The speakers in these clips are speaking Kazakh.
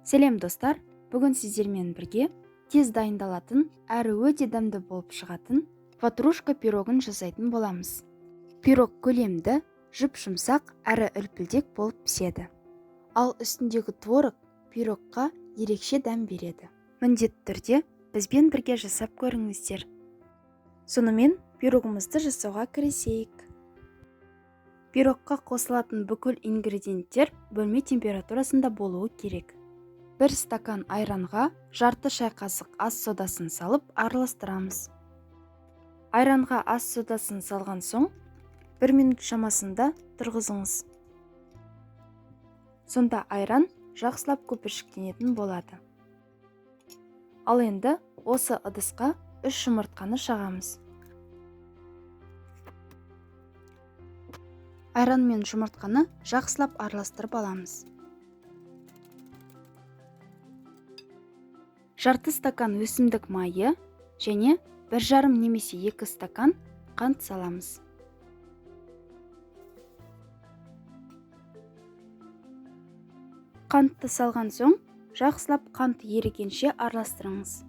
Сәлем достар, бүгін сіздермен бірге тез дайындалатын әрі өте дәмді болып шығатын ватрушка пирогын жасайтын боламыз. Пирог көлемді, жұп-жұмсақ әрі үлпілдек болып піседі. Ал үстіндегі творог пирогқа ерекше дәм береді. Міндетті түрде бізбен бірге жасап көріңіздер. Сонымен пирогымызды жасауға кірісейік. Пирогқа қосылатын бүкіл ингредиенттер бөлме температурасында болуы керек. 1 стакан айранға жарты шай қасық ас содасын салып араластырамыз. Айранға ас содасын салған соң 1 минут шамасында тұрғызыңыз. Сонда айран жақсылап көпіршіктенетін болады. Ал енді осы ыдысқа 3 жұмыртқаны жағамыз. Айран мен жұмыртқаны жақсылап араластырып аламыз. Жарты стакан өсімдік майы және 1,5 немесе 2 стакан қант саламыз. Қантты салған соң жақсылап қант ерігенше араластырыңыз.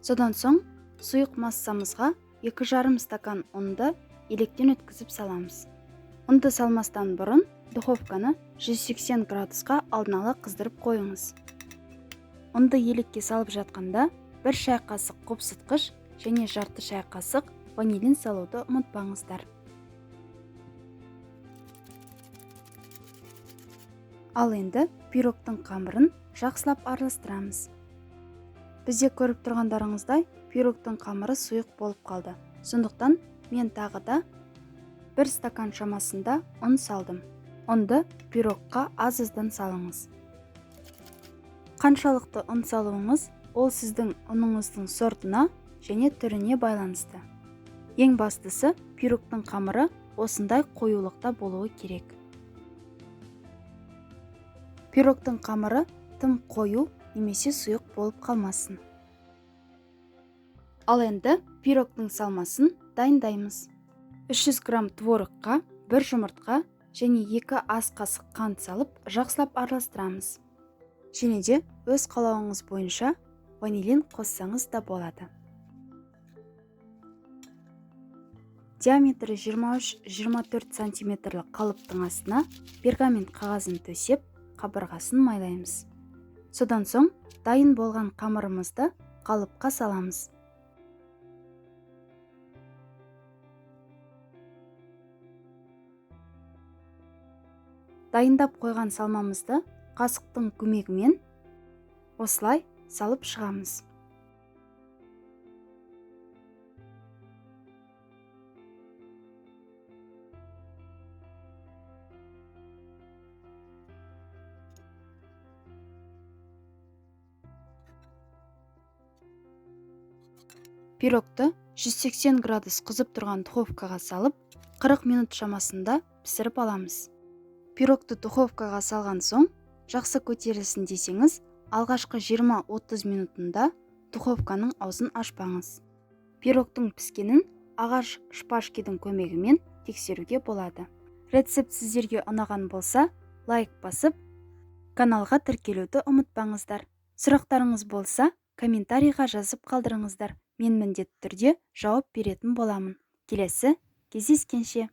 Содан соң сұйық массамызға 2,5 стакан ұнды електен өткізіп саламыз. Ұнды салмастан бұрын духовканы 180 градусқа алдын ала қыздырып қойыңыз. Ұнды елекке салып жатқанда 1 шай қасық қопсытқыш және жарты шай қасық ванилин салуды ұмытпаңыздар. Ал енді пирогтың қамырын жақсылап араластырамыз. Бізде көріп тұрғандарыңыздай пирогтың қамыры сұйық болып қалды. Сондықтан мен тағы да 1 стакан шамасында ұн салдым. Ұнды пирогқа аз-аздан салыңыз. Қаншалықты ұн салуыңыз, ол сіздің ұныңыздың сортына және түріне байланысты. Ең бастысы, пирогтың қамыры осындай қоюлықта болуы керек. Пирогтың қамыры тым қою немесе сұйық болып қалмасын. Ал енді пирогтың салмасын дайындаймыз. 300 грамм творогқа 1 жұмыртқа және 2 ас қасық қант салып жақсылап араластырамыз. Және де өз қалауыңыз бойынша ванилин қоссаңыз да болады. Диаметрі 23-24 сантиметрлі қалыптың астына пергамент қағазын төсеп, қабырғасын майлаймыз. Содан соң дайын болған қамырымызды қалыпқа саламыз. Дайындап қойған салмамызды қасықтың көмегімен осылай салып шығамыз. Пирогты 180 градус қызып тұрған духовкаға салып, 40 минут шамасында пісіріп аламыз. Пирогты духовкаға салған соң, жақсы көтерілсін десеңіз, алғашқы 20-30 минутында духовканың аузын ашпаңыз. Пирогтың піскенін ағаш шпажканың көмегімен тексеруге болады. Рецепт сіздерге ұнаған болса, лайк басып, каналға тіркелуді ұмытпаңыздар. Сұрақтарыңыз болса, комментарийға жазып қалдырыңыздар. Мен міндетті түрде жауап беретін боламын. Келесі кездескенше.